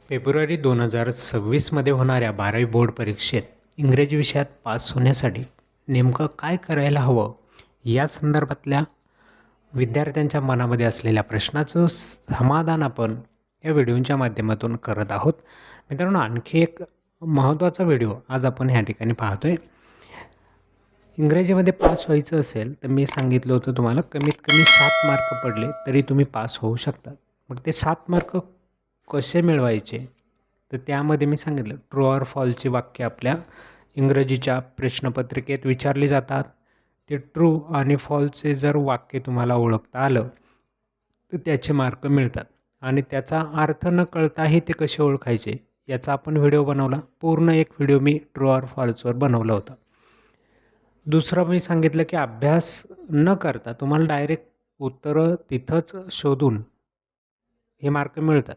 February 2026मध्ये होणाऱ्या 12वी board परीक्षेत इंग्रजी विषयात पास होण्यासाठी नेमकं काय करायला हवं या संदर्भातल्या विद्यार्थ्यांच्या मनामध्ये असलेल्या प्रश्नाचं समाधान आपण या व्हिडिओच्या माध्यमातून करत आहोत. मित्रांनो, आणखी एक महत्त्वाचा व्हिडिओ आज आपण ह्या ठिकाणी पाहतोय. इंग्रजीमध्ये पास व्हायचं असेल तर मी सांगितलं होतं तुम्हाला कमीत कमी 7 मार्क पडले तरी तुम्ही पास होऊ शकता. मग ते 7 मार्क कसे मिळवायचे, तर त्यामध्ये मी सांगितलं ट्रू ऑर फॉल्सची वाक्य आपल्या इंग्रजीच्या प्रश्नपत्रिकेत विचारली जातात. ते ट्रू आणि फॉल्सचे जर वाक्य तुम्हाला ओळखता आलं तर त्याचे मार्क मिळतात. आणि त्याचा अर्थ न कळताही ते कसे ओळखायचे याचा आपण व्हिडिओ बनवला. पूर्ण एक व्हिडिओ मी ट्रू ऑर फॉल्सवर बनवला होता. दुसरं मी सांगितलं की अभ्यास न करता तुम्हाला डायरेक्ट उत्तरं तिथंच शोधून हे मार्क मिळतात.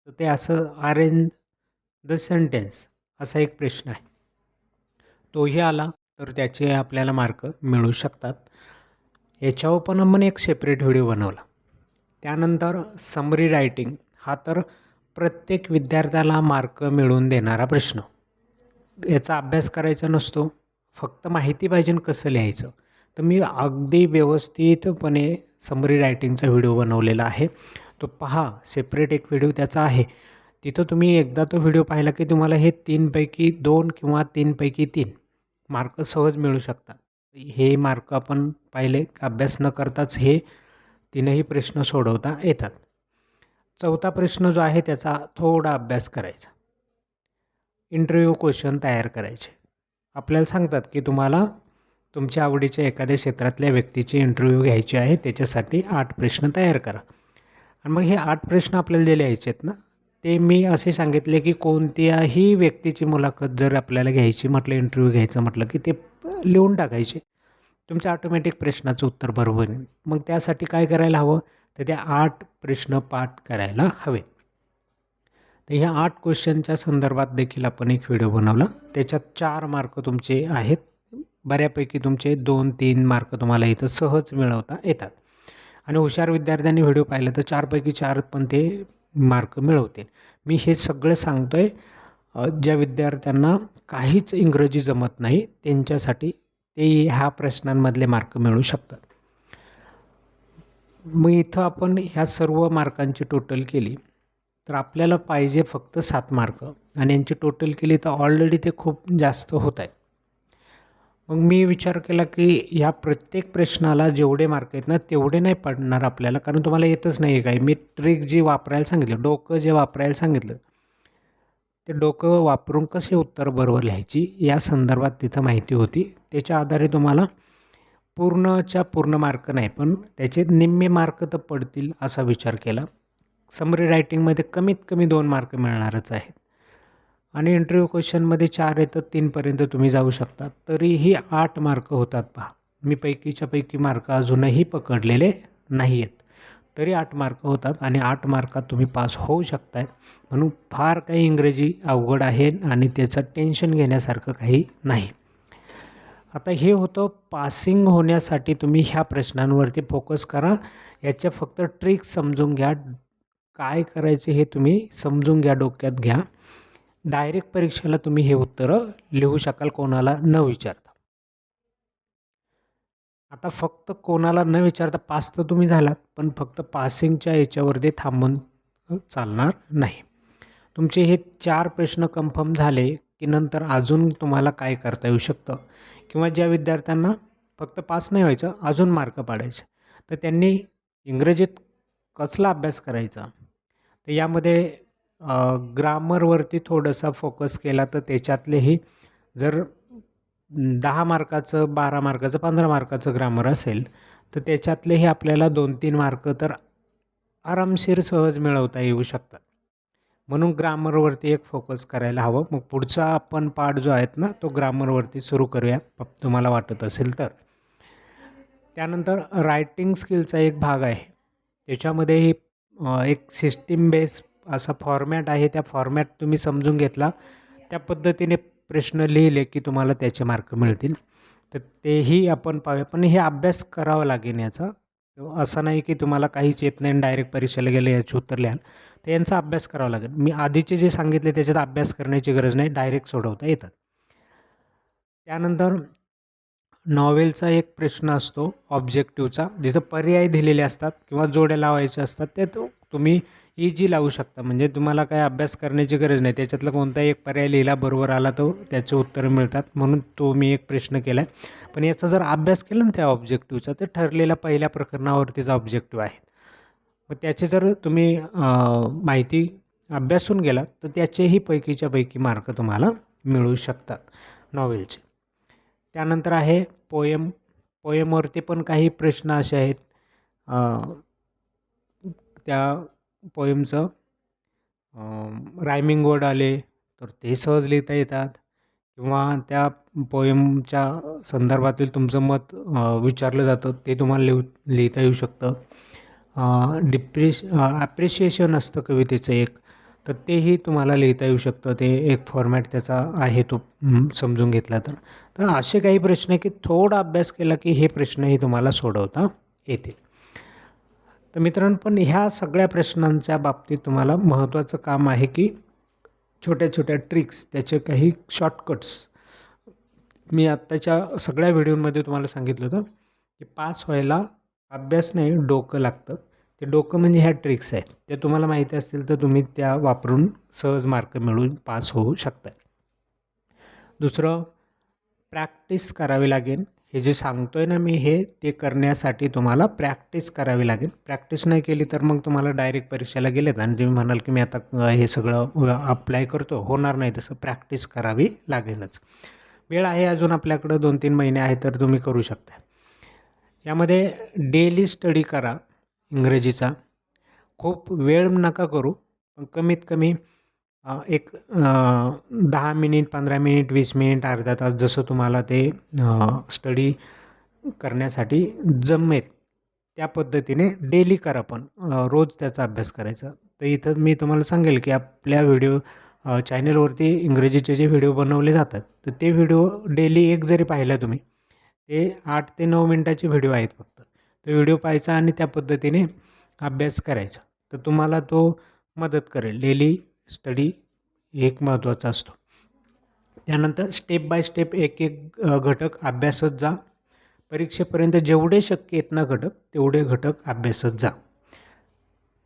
तर ते असं अरेंज द सेंटेन्स असा एक प्रश्न आहे, तोही आला तर त्याचे आपल्याला मार्क मिळू शकतात. याच्यावर पण आपण एक सेपरेट व्हिडिओ बनवला. त्यानंतर समरी रायटिंग हा तर प्रत्येक विद्यार्थ्याला मार्क मिळवून देणारा प्रश्न. याचा अभ्यास करायचा नसतो, फक्त माहिती पाहिजे कसं लिहायचं. तर मी अगदी व्यवस्थितपणे समरी रायटिंगचा व्हिडिओ बनवलेला आहे, तो पहा. सेपरेट एक व्हिडिओ त्याचा आहे. तिथं तुम्ही एकदा तो व्हिडिओ पाहिला की तुम्हाला हे 3पैकी 2 किंवा 3पैकी 3 मार्क सहज मिळू शकतात. हे मार्क आपण पाहिले अभ्यास न करताच हे तीनही प्रश्न सोडवता येतात. चौथा प्रश्न जो आहे त्याचा थोडा अभ्यास करायचा. इंटरव्ह्यू क्वेश्चन तयार करायचे. आपल्याला सांगतात की तुम्हाला तुमच्या आवडीच्या एखाद्या क्षेत्रातल्या व्यक्तीची इंटरव्ह्यू घ्यायची आहे, त्याच्यासाठी 8 प्रश्न तयार करा. आणि मग हे 8 प्रश्न आपल्याला जे लिहायचे आहेत ना, ते मी असे सांगितले की कोणत्याही व्यक्तीची मुलाखत जर आपल्याला घ्यायची म्हटलं, इंटरव्ह्यू घ्यायचं म्हटलं की ते लिहून टाकायचे. तुमच्या ऑटोमॅटिक प्रश्नाचं उत्तर बरोबर येईल. मग त्यासाठी काय करायला हवं, तर त्या 8 प्रश्न पाठ करायला हवेत. तर ह्या 8 क्वेश्चनच्या संदर्भात देखील आपण एक व्हिडिओ बनवला. त्याच्यात 4 मार्क तुमचे आहेत. बऱ्यापैकी तुमचे 2-3 मार्क तुम्हाला इथं सहज मिळवता येतात. आणि हुशार विद्यार्थ्यांनी व्हिडिओ पाहिलं तर 4पैकी 4 पण ते मार्क मिळवतील. मी हे सगळं सांगतोय ज्या विद्यार्थ्यांना काहीच इंग्रजी जमत नाही त्यांच्यासाठी ते ह्या प्रश्नांमधले मार्क मिळू शकतात. मग इथं आपण ह्या सर्व मार्कांची टोटल केली तर आपल्याला पाहिजे फक्त 7 मार्क, आणि यांची टोटल केली तर ऑलरेडी ते खूप जास्त होत आहे. मग मी विचार केला की ह्या प्रत्येक प्रश्नाला जेवढे मार्क आहेत ना तेवढे नाही पडणार आपल्याला, कारण तुम्हाला येतच नाही आहे काही. मी ट्रिक जी वापरायला सांगितलं, डोकं जे वापरायला सांगितलं, ते डोकं वापरून कसे उत्तर बरोबर लिहायची या संदर्भात तिथं माहिती होती. त्याच्या आधारे तुम्हाला पूर्णच्या पूर्ण मार्क नाही पण त्याचे निम्मे मार्क तर पडतील असा विचार केला. समरी रायटिंगमध्ये कमीत कमी 2 मार्क मिळणारच आहेत. आणि इंटरव्ह्यू क्वेश्चनमध्ये 4 येतात, 3पर्यंत तुम्ही जाऊ शकता. तरीही 8 मार्क होतात. पहा, मी पैकीच्या पैकी मार्क अजूनही पकडलेले नाही आहेत, तरी 8 मार्क होतात आणि 8 मार्कात तुम्ही पास होऊ शकताय. म्हणून फार काही इंग्रजी अवघड आहे आणि त्याचं टेन्शन घेण्यासारखं काही नाही. आता हे होतं पासिंग होण्यासाठी तुम्ही ह्या प्रश्नांवरती फोकस करा. याच्या फक्त ट्रिक समजून घ्या, काय करायचे हे तुम्ही समजून घ्या, डोक्यात घ्या. डायरेक्ट परीक्षेला तुम्ही हे उत्तरं लिहू शकाल कोणाला न विचारता. आता फक्त कोणाला न विचारता पास तर तुम्ही झालात, पण फक्त पासिंगच्या याच्यावरती थांबून चालणार नाही. तुमचे हे 4 प्रश्न कन्फर्म झाले की नंतर अजून तुम्हाला काय करता येऊ शकतं, किंवा ज्या विद्यार्थ्यांना फक्त पास नाही व्हायचं अजून मार्क पाडायचे, तर त्यांनी इंग्रजीत कसला अभ्यास करायचा, तर यामध्ये ग्रामरवरती थोडासा फोकस केला तर त्याच्यातलेही जर 10 मार्काचं, 12 मार्काचं, 15 मार्काचं ग्रामर असेल तर त्याच्यातलेही आपल्याला 2-3 मार्क तर आरामशीर सहज मिळवता येऊ शकतात. म्हणून ग्रामरवरती एक फोकस करायला हवं. मग पुढचा आपण पार्ट जो आहेत ना तो ग्रामरवरती सुरू करूया तुम्हाला वाटत असेल तर. त्यानंतर रायटिंग स्किलचा एक भाग आहे, त्याच्यामध्ये एक सिस्टीम बेस असा फॉर्मॅट आहे. त्या फॉर्मॅट तुम्ही समजून घेतला, त्या पद्धतीने प्रश्न लिहिले की तुम्हाला त्याचे मार्क मिळतील. तर तेही आपण पाहूया, पण हे अभ्यास करावा लागेल याचा. असं नाही की तुम्हाला काहीच येत नाही आणि डायरेक्ट परीक्षेला गेले याचे उत्तर लिहाल, तर यांचा अभ्यास करावा लागेल. मी आधीचे जे सांगितले त्याच्यात अभ्यास करण्याची गरज नाही, डायरेक्ट सोडवता येतात. त्यानंतर नॉवेलचा एक प्रश्न असतो ऑब्जेक्टिव्हचा, जिथं पर्याय दिलेले असतात किंवा जोड्या लावायच्या असतात. ते तुम्ही इझी लावू शकता, म्हणजे तुम्हाला काय अभ्यास करण्याची गरज नाही. त्याच्यातला कोणताही एक पर्याय लिहिला, बरोबर आला तर त्याचे उत्तरं मिळतात. म्हणून तो मी एक प्रश्न केला आहे. पण याचा जर अभ्यास केला ना त्या ऑब्जेक्टिव्हचा, तर ठरलेल्या पहिल्या प्रकरणावरतीचा ऑब्जेक्टिव्ह आहे. मग त्याचे जर तुम्ही माहिती अभ्यासून गेलात तर त्याचेही पैकीच्या पैकी मार्क तुम्हाला मिळू शकतात नॉवेलचे. त्यानंतर आहे पोयम. पोयमवरती पण काही प्रश्न असे आहेत. त्या पोयमचं रायमिंग वर्ड आले तर ते सहज लिहिता येतात, किंवा त्या पोयमच्या संदर्भातील तुमचं मत विचारलं जातं, ते तुम्हाला लिहिता येऊ शकतं. ॲप्रिशिएशन असतं कवितेचं एक, तर तेही तुम्हाला लिहिता येऊ शकतं. ते एक फॉर्मॅट त्याचा आहे, तो समजून घेतला तर. तर असे काही प्रश्न की थोडा अभ्यास केला की हे प्रश्नही तुम्हाला सोडवता येतील. तर मित्रांनो, पण ह्या सगळ्या प्रश्नांच्या बाबतीत तुम्हाला महत्त्वाचं काम आहे की छोट्या छोट्या ट्रिक्स, त्याचे काही शॉर्टकट्स. मी आत्ताच्या सगळ्या व्हिडिओमध्ये तुम्हाला सांगितलं होतं की पास व्हायला अभ्यास नाही, डोकं लागतं. ते डोकं म्हणजे ह्या ट्रिक्स आहेत. ते तुम्हाला माहिती असतील तर तुम्ही त्या वापरून सहज मार्क मिळवून पास होऊ शकता. दुसरं, प्रॅक्टिस करावी लागेल. हे जे सांगतोय ना मी, हे ते करण्यासाठी तुम्हाला प्रॅक्टिस करावी लागेल. प्रॅक्टिस नाही केली तर मग तुम्हाला डायरेक्ट परीक्षेला गेलेत आणि तुम्ही म्हणाल की मी आता हे सगळं अप्लाय करतो, होणार नाही. तसं प्रॅक्टिस करावी लागेलच. वेळ आहे अजून आपल्याकडं, 2-3 महिने आहे, तर तुम्ही करू शकता. यामध्ये डेली स्टडी करा इंग्रजीचा. खूप वेळ नका करू, पण कमीत कमी एक 10 मिनिट, 15 मिनिट, 20 मिनिट, अर्धा तास, जसं तुम्हाला ते स्टडी करण्यासाठी जमेल त्या पद्धतीने डेली करा. पण रोज त्याचा अभ्यास करायचा. तर इथं मी तुम्हाला सांगेल की आपल्या व्हिडिओ चॅनलवरती इंग्रजीचे जे व्हिडिओ बनवले जातात, तर ते व्हिडिओ डेली एक जरी पाहिला तुम्ही, ते 8 ते 9 मिनटाचे व्हिडिओ आहेत फक्त. तो व्हिडिओ पाहायचा आणि त्या पद्धतीने अभ्यास करायचा. तर तुम्हाला तो मदत करेल. डेली स्टडी एक महत्त्वाचा असतो. त्यानंतर स्टेप बाय स्टेप एक एक घटक अभ्यासत जा. परीक्षेपर्यंत जेवढे शक्य आहेत ना घटक, तेवढे घटक अभ्यासत जा.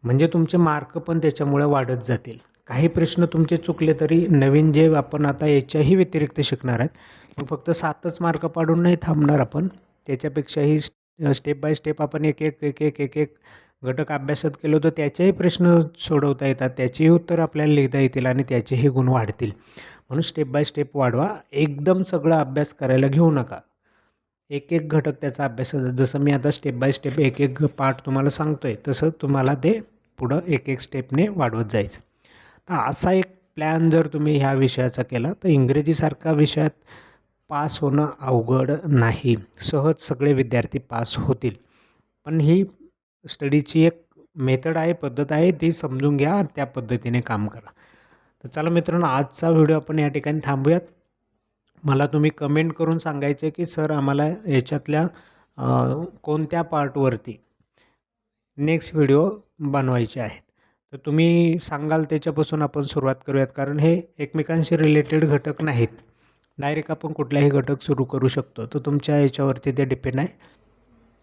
म्हणजे तुमचे मार्क पण त्याच्यामुळे वाढत जातील. काही प्रश्न तुमचे चुकले तरी नवीन जे आपण आता याच्याही व्यतिरिक्त शिकणार आहेत, मग फक्त 7च मार्क पाडून नाही थांबणार आपण. त्याच्यापेक्षाही स्टेप बाय स्टेप आपण एक एक घटक अभ्यासात केलो तर त्याचेही प्रश्न सोडवता येतात, त्याचेही उत्तर आपल्याला लिहिता येतील आणि त्याचेही गुण वाढतील. म्हणून स्टेप बाय स्टेप वाढवा. एकदम सगळा अभ्यास करायला घेऊ नका. एक एक घटक त्याचा अभ्यास, जसं मी आता स्टेप बाय स्टेप एक एक पार्ट तुम्हाला सांगतोय, तसं तुम्हाला ते पुढं एक एक स्टेपने वाढवत जायचं. तर असा एक प्लॅन जर तुम्ही ह्या विषयाचा केला तर इंग्रजीसारखा विषयात पास होणं अवघड नाही. सहज सगळे विद्यार्थी पास होतील. पण ही स्टडीची एक मेथड आहे, पद्धत आहे, ती समजून घ्या, त्या पद्धतीने काम करा. तर चला मित्रांनो, आजचा व्हिडिओ आपण या ठिकाणी थांबूयात. मला तुम्ही कमेंट करून सांगायचे की सर आम्हाला याच्यातल्या कोणत्या पार्टवरती नेक्स्ट व्हिडिओ बनवायचे आहेत. तर तुम्ही सांगाल त्याच्यापासून आपण सुरुवात करूयात, कारण हे एकमेकांशी रिलेटेड घटक नाहीत. डायरेक्ट आपण कुठलाही घटक सुरू करू शकतो. तर तुमच्या याच्यावरती ते डिपेंड आहे.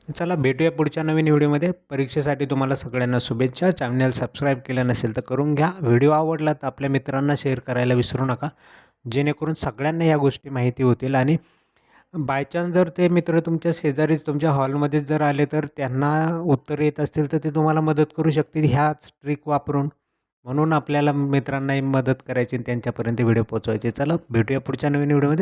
चला भेटूया पुढच्या नवीन व्हिडिओमध्ये. परीक्षेसाठी तुम्हाला सगळ्यांना शुभेच्छा. चॅनल सबस्क्राईब केलं नसेल तर करून घ्या. व्हिडिओ आवडला तर आपल्या मित्रांना शेअर करायला विसरू नका, जेणेकरून सगळ्यांना ह्या गोष्टी माहिती होतील. आणि बाय चान्स जर ते मित्र तुमच्या शेजारीच तुमच्या हॉलमध्येच जर आले तर त्यांना उत्तर येत असतील तर ते तुम्हाला मदत करू शकतील ह्याच ट्रिक वापरून. म्हणून आपल्याला मित्रांनाही मदत करायची आणि त्यांच्यापर्यंत व्हिडिओ पोहोचवायचे. चला भेटूया पुढच्या नवीन व्हिडिओमध्ये.